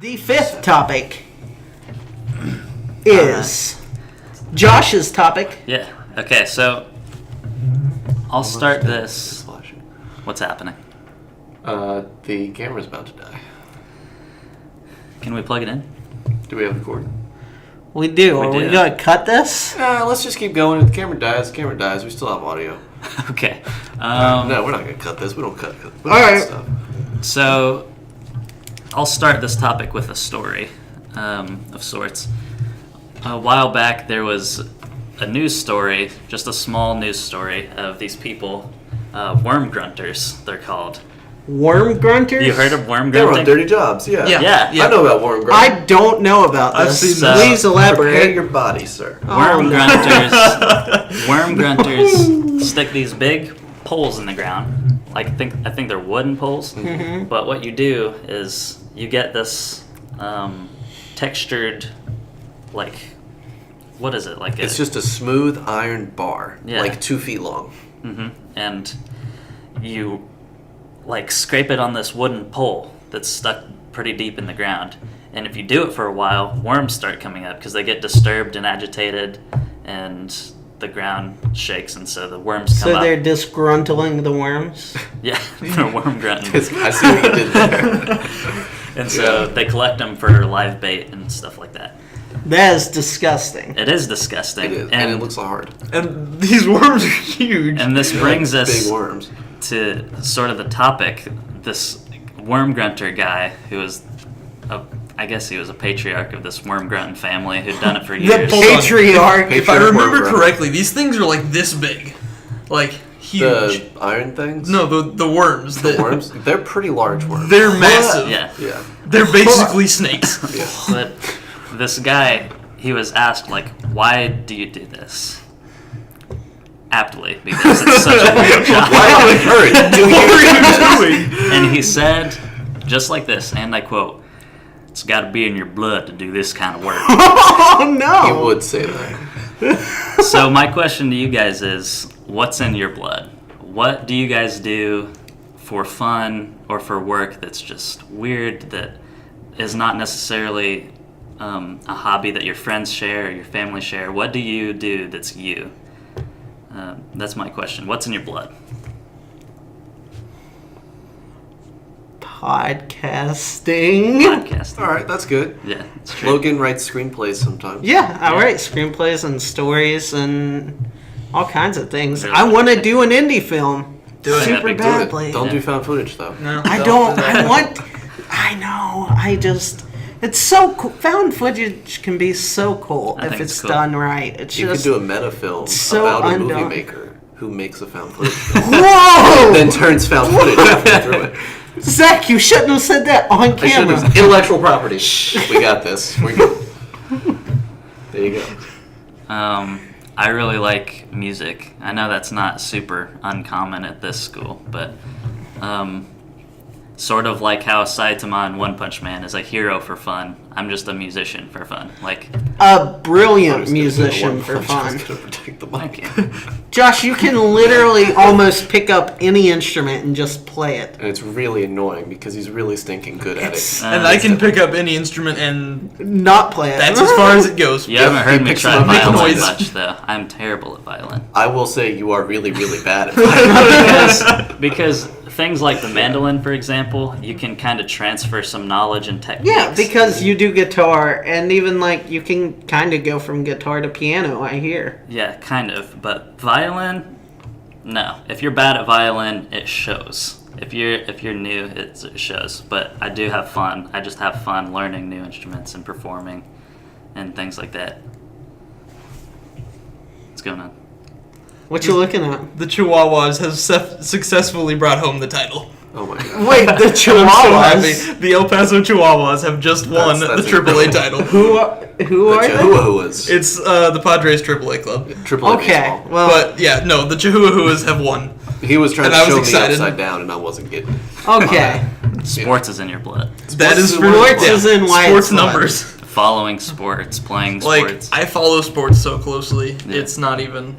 The fifth topic is Josh's topic. Yeah. Okay, so I'll start this. What's happening? The camera's about to die. Can we plug it in? Do we have the cord? We do. Are we do. going to cut this? Let's just keep going. If the camera dies, we still have audio. Okay. No, we're not going to cut this. We don't cut All right. stuff. So I'll start this topic with a story of sorts. A while back, there was a news story, just a small news story, of these people, worm-grunters, they're called. Worm-grunters? You heard of They worm-grunting? were on Dirty Jobs, yeah. Yeah. I know about worm-grunting. I don't know about I've this. seen that. Please elaborate. Prepare your body, sir. Worm-grunters stick these big poles in the ground. I think they're wooden poles. Mm-hmm. But what you do is you get this textured, like, what is it? It's just a smooth iron bar, like 2 feet long. And you scrape it on this wooden pole that's stuck pretty deep in the ground. And if you do it for a while, worms start coming up because they get disturbed and agitated, and the ground shakes, and so the worms come So up. they're disgruntling the worms? Yeah, they're worm grunting. I see what you did there. And so they collect them for live bait and stuff like that. That is disgusting. It is disgusting. It is, and it looks hard. And these worms are huge. And this brings us Big worms. to sort of the topic. This worm grunter guy who was, I guess he was a patriarch of this worm grunting family who'd done it for The years. patriarch. If I remember correctly, these things are like this big. Like, huge. The iron things? No, the worms. The worms? They're pretty large worms. They're massive. Yeah. Yeah. They're basically snakes. But this guy, he was asked, why do you do this? Aptly, because it's such a weird job. Why on earth do you do And he said, just like this, and I quote, "It's got to be in your blood to do this kind of work." Oh, no. You would say that. So my question to you guys is, what's in your blood? What do you guys do for fun or for work that's just weird, that is not necessarily a hobby that your friends share or your family share? What do you do that's you? That's my question. What's in your blood? Podcasting. Podcasting. All right, that's good. Yeah, it's true. Logan writes screenplays sometimes. Yeah, I write screenplays and stories and all kinds of things. Really? I want to do an indie film. Do it. Super That'd be Do badly. it. Don't do found footage, though. No, I don't. I want. I know. I just. It's so cool. Found footage can be so cool I if think it's it's cool. done right. It's You could just. do a meta film so about a undone. movie maker who makes a found footage film. Whoa! Then turns found footage halfway through it. Zach, you shouldn't have said that on I should camera. have. Intellectual property. We got this. We're good. There you go. I really like music. I know that's not super uncommon at this school, but sort of like how Saitama in One Punch Man is a hero for fun, I'm just a musician for fun. A brilliant musician for I fun. was gonna protect the mic. Thank you. Josh, you can literally almost pick up any instrument and just play it. And it's really annoying because he's really stinking good at it. And I can pick up any instrument, and Not play it. that's as far as it goes. You haven't heard he me picks try them up, make violin noise. much, though. I'm terrible at violin. I will say you are really, really bad at it. Because things like the mandolin, for example, you can kind of transfer some knowledge and techniques. Yeah, because you do guitar, and even you can kind of go from guitar to piano, I hear. Yeah, kind of. But violin, no. If you're bad at violin, it shows. If you're new, it shows. But I do have fun. I just have fun learning new instruments and performing and things like that. What's going on? What you looking at? The Chihuahuas have successfully brought home the title. Oh my god. Wait, the I'm so Chihuahuas? happy. The El Paso Chihuahuas have just won That's the AAA title. Who are The they? Chihuahuas. It's the Padres AAA club. Triple A Okay, baseball. well, But yeah, no, the Chihuahuas have won. He was trying and to I was show excited. me upside down, and I wasn't getting it. okay. Sports is in your blood. That is for Sports is in Wyatt's sports blood. numbers. Following sports, playing Like, sports. I follow sports so closely, Yeah. it's not even...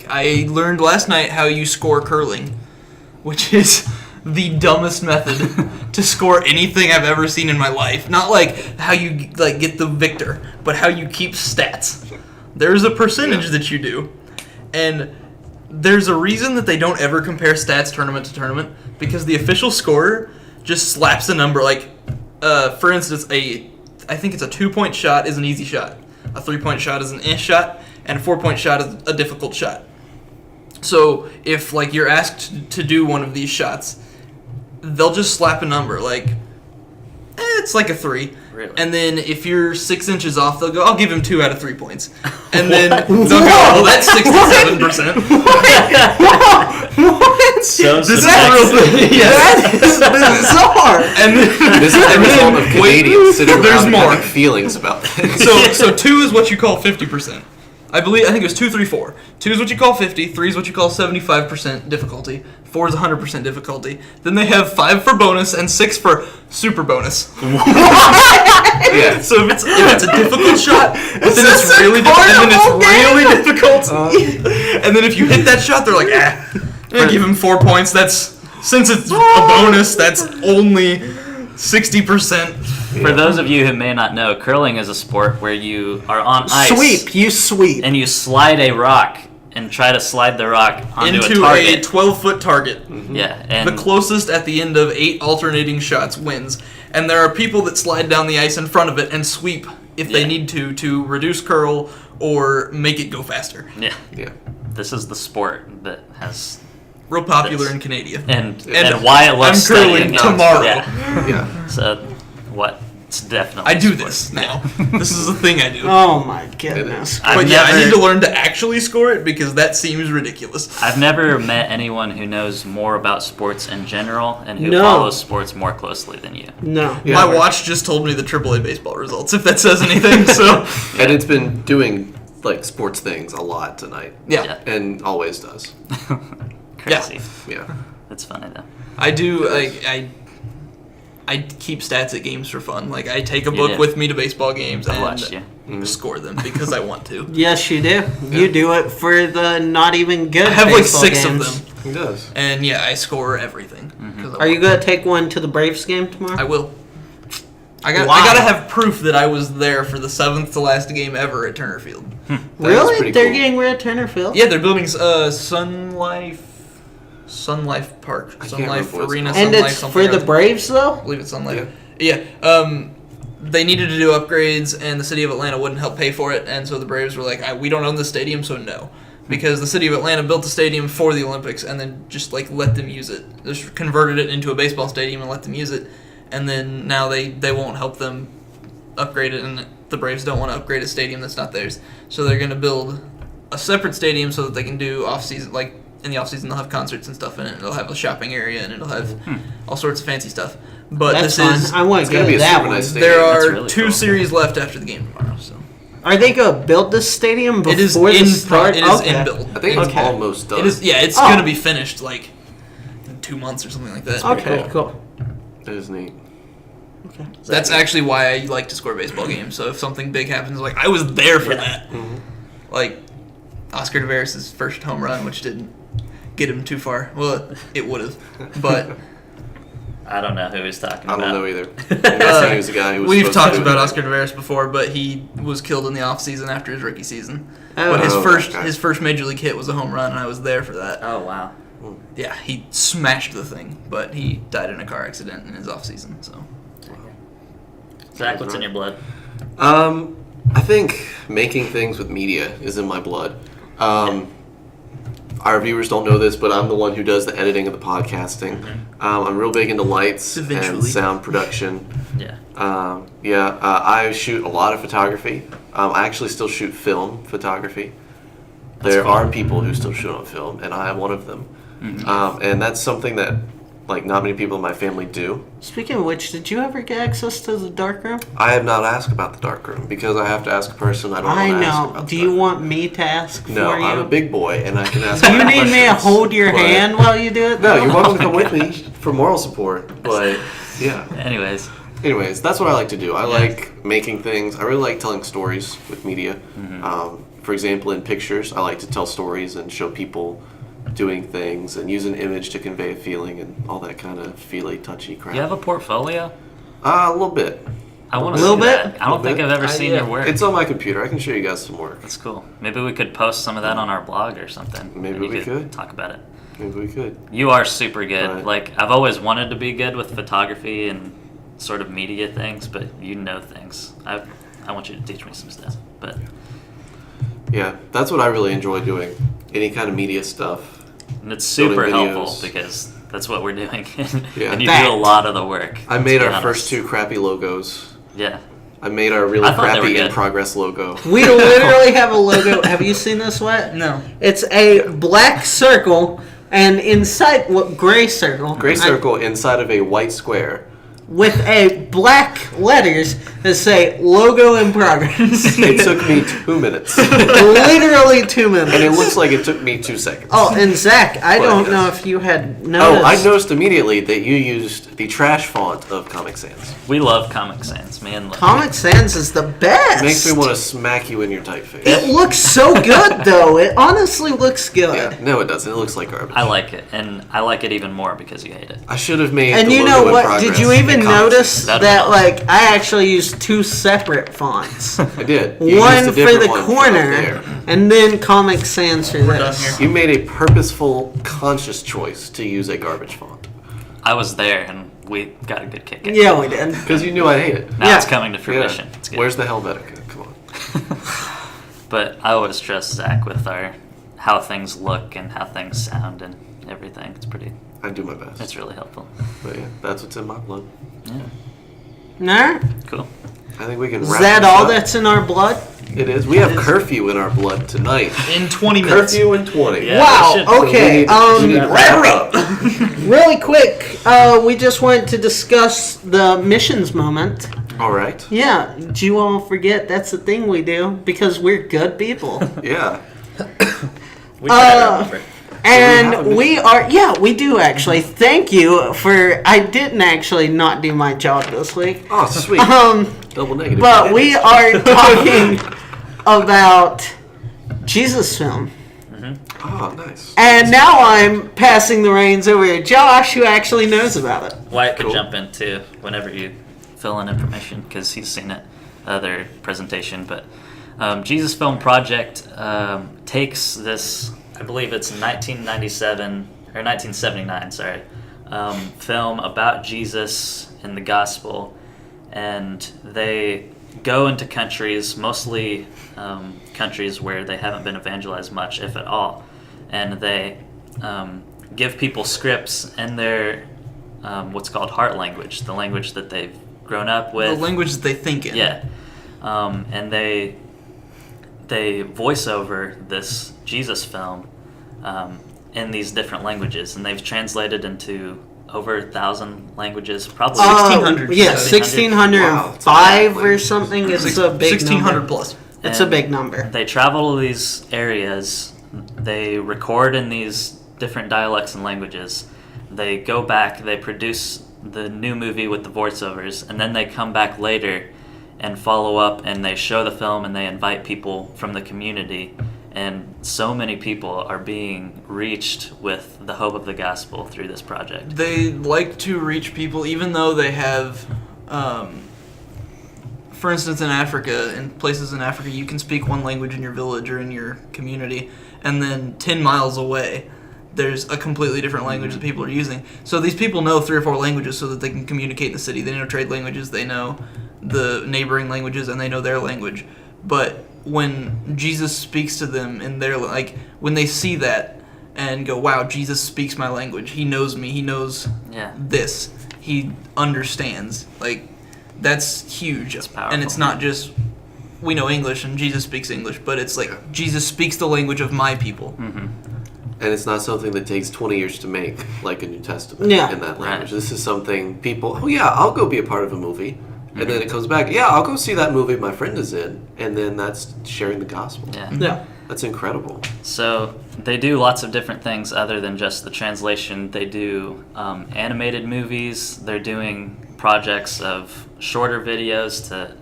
I learned last night how you score curling, which is the dumbest method to score anything I've ever seen in my life. Not like how you like get the victor, but how you keep stats. There's a percentage that you do, and there's a reason that they don't ever compare stats tournament to tournament, because the official scorer just slaps a number. Like, for instance, I think it's a 2-point shot is an easy shot, a 3-point shot is an shot, and a 4-point shot is a difficult shot. So if like you're asked to do one of these shots, they'll just slap a number like, it's like a 3. Really? And then if you're 6 inches off, they'll go, I'll give him 2 out of 3 points. And then they'll go, well, that's 67%. What? So This is subjective. real thing. That is bizarre. And then, This is the result of Canadians sitting there's around more. having feelings about this. So 2 is what you call 50%. I think it was 2, 3, 4. 2 is what you call 50, 3 is what you call 75% difficulty, 4 is 100% difficulty. Then they have 5 for bonus and 6 for super bonus. Yeah. So if it's a difficult shot, but then this it's a really and then carnival it's really difficult. And then if you hit that shot, they're like, give him 4 points. Since it's a bonus, that's only 60%. For those of you who may not know, curling is a sport where you are on ice. You sweep. And you slide a rock and try to slide the rock onto Into a target. 12-foot target. Yeah, and The closest at the end of 8 alternating shots wins. And there are people that slide down the ice in front of it and sweep if they Yeah. need to reduce curl or make it go faster. yeah, Yeah. this is the sport that has Real popular This. in Canada. and And why it loves I'm curling studying it. tomorrow. Yeah. Yeah. So what? It's definitely. I do a sport. this now. This is a thing I do. Oh my goodness. I've But yeah, I never- need to learn to actually score it because that seems ridiculous. I've never met anyone who knows more about sports in general and who No. follows sports more closely than you. No. Yeah. My watch just told me the AAA baseball results, if that says anything. So, And it's been doing like sports things a lot tonight, yeah. and always does. Crazy. Yeah. It's funny though. I do, I keep stats at games for fun. Like, I take a book do. with me to baseball games I and watched you. score them because I want to. Yes, you do. You do it for the not even good. I have like baseball 6 games. of them. He does. And yeah, I score everything. 'cause I Are you want gonna take one to the Braves game tomorrow? I will. I Why? gotta have proof that I was there for the 7th to last game ever at Turner Field. That is Really? pretty They're cool. getting rid of Turner Field? Yeah, they're building Sun Life Park, I Sun can't Life remember what it's Arena, called. Sun And Life it's something. for the Braves though? I believe it's Sun Life. Yeah. They needed to do upgrades, and the city of Atlanta wouldn't help pay for it, and so the Braves were like, "We don't own the stadium, so no." Because the city of Atlanta built the stadium for the Olympics, and then just like let them use it. Just converted it into a baseball stadium and let them use it, and then now they won't help them upgrade it, and the Braves don't want to upgrade a stadium that's not theirs, so they're going to build a separate stadium so that they can do off season, like in the off season they'll have concerts and stuff in it. It'll have a shopping area and it'll have all sorts of fancy stuff. But That's this fun. is I want It's to gonna go be to a that super one. nice stadium. there That's are really 2 cool. series left after the game tomorrow, so Are they gonna build this stadium before it is the in start? it is Okay. in build. I think it's Okay. almost done. It is it's Oh. going to be finished like in 2 months or something like that. Okay, cool. It is neat. Okay. That's actually why I like to score baseball games. So if something big happens, like I was there for that. Like Oscar Tavares' first home run, which didn't get him too far. Well, it would have, but I don't know who he's talking I about. don't know either. I'm guessing he was a guy who was we've supposed talked to do about it. Oscar Tavares before. But he was killed in the off season after his rookie season. Oh. But okay. his first major league hit was a home run, and I was there for that. Oh wow. Yeah, he smashed the thing, but he died in a car accident in his off season. So Zach, what's in your blood? I think making things with media is in my blood. Our viewers don't know this, but I'm the one who does the editing of the podcasting. I'm real big into lights and Eventually. sound production. Yeah. I shoot a lot of photography. I actually still shoot film photography. There cool. are people who still shoot on film, and I am one of them. And that's something that, like, not many people in my family do. Speaking of which, did you ever get access to the dark room? I have not asked about the dark room because I have to ask a person I don't I want to ask know. about. Do the you dark want me to ask room. No, for you? I'm a big boy, and I can ask. Do you need me to questions, hold your but- hand while you do it? No, you're welcome to Oh come my with me gosh. for moral support. But yeah. Anyways. Anyways, that's what I like to do. I like making things. I really like telling stories with media. For example, in pictures, I like to tell stories and show people doing things and use an image to convey a feeling and all that kind of feely, touchy crap. You have a portfolio? A little bit. I want to Little see bit? that. I don't think bit? I've ever seen yeah. your work. It's on my computer. I can show you guys some work. That's cool. Maybe we could post some of that on our blog or something. Maybe and you we could. talk about it. Maybe we could. You are super good. Right. Like, I've always wanted to be good with photography and sort of media things, but you know things. I want you to teach me some stuff. But Yeah, that's what I really enjoy doing. Any kind of media stuff. and it's super Building helpful videos. because that's what we're doing. Yeah. And you Fact. do a lot of the work. I let's made be our honest. first 2 crappy logos. Yeah. I made our really I thought they were crappy good. in progress logo. We literally have a logo. Have you seen this yet? No. It's a black circle, and inside, gray circle. Gray circle inside of a white square. With a black letters that say logo in progress. It took me 2 minutes. Literally 2 minutes. And it looks like it took me 2 seconds. Oh, and Zach, I Well, don't yes. know if you had noticed. Oh, I noticed immediately that you used the trash font of Comic Sans. We love Comic Sans, man. Comic Sans is the best. It makes me want to smack you in your typeface. It looks so good, though. It honestly looks good. Yeah, no, it doesn't. It looks like garbage. I like it, and I like it even more because you hate it. I should have made. And the you logo know in what? progress Did you even in Comic notice Sans. That'd that, be like, I actually used 2 separate fonts? I did. You One used a for different the one up corner, there. and then Comic Sans for We're done this. here. You made a purposeful, conscious choice to use a garbage font I was there, and we got a good kick at it. Yeah, we did. because you knew I'd hate it. Now Yeah. it's coming to fruition. Yeah. It's good. Where's the Helvetica? Come on. But I always trust Zach with our how things look and how things sound and everything. It's pretty. I do my best. It's really helpful. But yeah, that's what's in my blood. Yeah. No? Cool. I think we can Is wrap that this all up. that's in our blood? It is. We have curfew in our blood tonight. In 20 minutes. Curfew in 20. Yeah. Wow, we should- okay. So we need to Wrap her up. Really quick, we just wanted to discuss the missions moment. All right. Yeah, do you all forget that's the thing we do? Because we're good people. Yeah. We try to remember. have a And we are, yeah, we do actually. Thank you for, I didn't actually not do my job this week. Oh, sweet. Double negative. But we are talking about Jesus film. Oh, nice. And now I'm passing the reins over to Josh, who actually knows about it. Wyatt could Cool. jump in too whenever you fill in information because he's seen it, other presentation. But Jesus Film Project takes this, I believe it's 1997 or 1979, sorry, film about Jesus and the gospel, and they go into countries, mostly countries where they haven't been evangelized much, if at all, and they give people scripts in their what's called heart language, the language that they've grown up The with. language that they think in. Yeah, and they voice over this Jesus film in these different languages, and they've translated into over 1,000 languages, probably 1600. Yeah, 1600. 1605 or something. It's a big 1600 number. plus. It's a And big number. They travel to these areas, they record in these different dialects and languages, they go back, they produce the new movie with the voiceovers, and then they come back later and follow up and they show the film and they invite people from the community, and so many people are being reached with the hope of the gospel through this project. They like to reach people even though they have for instance, in Africa, in places in Africa, you can speak one language in your village or in your community, and then 10 miles away, there's a completely different language that people are using. So these people know 3 or 4 languages so that they can communicate in the city. They know trade languages, they know the neighboring languages, and they know their language. But when Jesus speaks to them in their, like, when they see that and go, wow, Jesus speaks my language. He knows me. He knows Yeah. this. He understands. Like, that's huge. It's powerful. And it's not just, we know English and Jesus speaks English, but it's like, Jesus speaks the language of my people. And it's not something that takes 20 years to make, like a New Testament Yeah. in that Right. language. This is something people, oh yeah, I'll go be a part of a movie. And then it comes back, yeah, I'll go see that movie my friend is in. And then that's sharing the gospel. Yeah. Yeah. That's incredible. So they do lots of different things other than just the translation. They do animated movies. They're doing projects of shorter videos to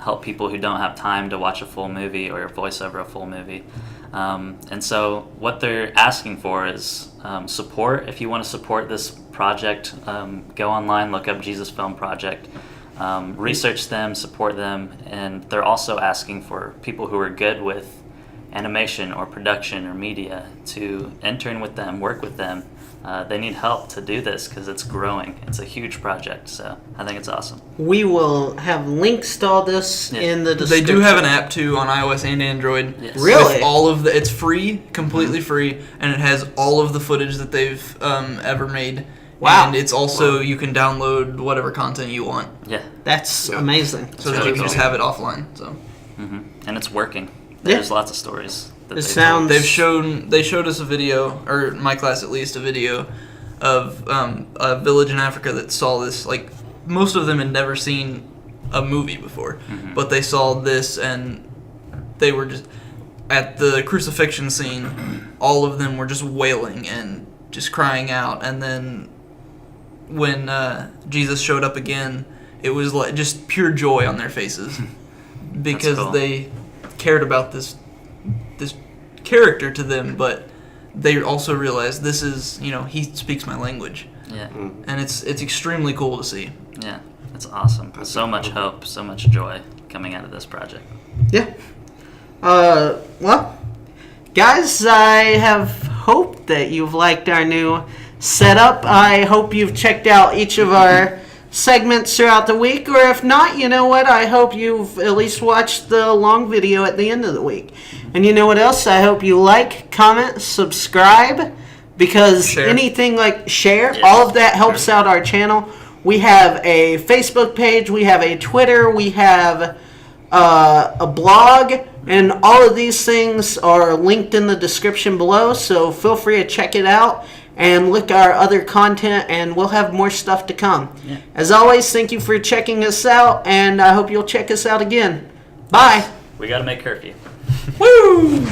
help people who don't have time to watch a full movie or voice over a full movie. And so what they're asking for is support. If you want to support this project, go online, look up Jesus Film Project, research them, support them, and they're also asking for people who are good with animation or production or media to intern with them, work with them. They need help to do this because it's growing. It's a huge project, so I think it's awesome. We will have links to all this in the They description. do have an app too on iOS and Android. Yes. Really? With all of it's free, completely free, and it has all of the footage that they've ever made. Wow. And it's also you can download whatever content you want, Yeah. That's Yeah. amazing. so that really you can cool. just have it offline. So And it's working. Yeah. There's lots of stories. That It they've sounds- they showed us a video, or my class at least, a video of a village in Africa that saw this. Like most of them had never seen a movie before, but they saw this and they were just at the crucifixion scene. All of them were just wailing and just crying out, and then when Jesus showed up again, it was like just pure joy on their faces because cool. they cared about this character to them, but they also realized this is, he speaks my language, Yeah. and it's extremely cool to see. Yeah. It's awesome. So much hope, so much joy coming out of this project. Yeah. Well, guys, I have hoped that you've liked our new setup. I hope you've checked out each of our segments throughout the week, or if not, you know what? I hope you've at least watched the long video at the end of the week. And you know what else? I hope you like, comment, subscribe, because Share. anything like share, Yes. all of that helps out our channel. We have a Facebook page, we have a Twitter, we have a blog, and all of these things are linked in the description below, so feel free to check it out and look our other content, and we'll have more stuff to come. Yeah. As always, thank you for checking us out, and I hope you'll check us out again. Bye. We got to make curfew. Woo!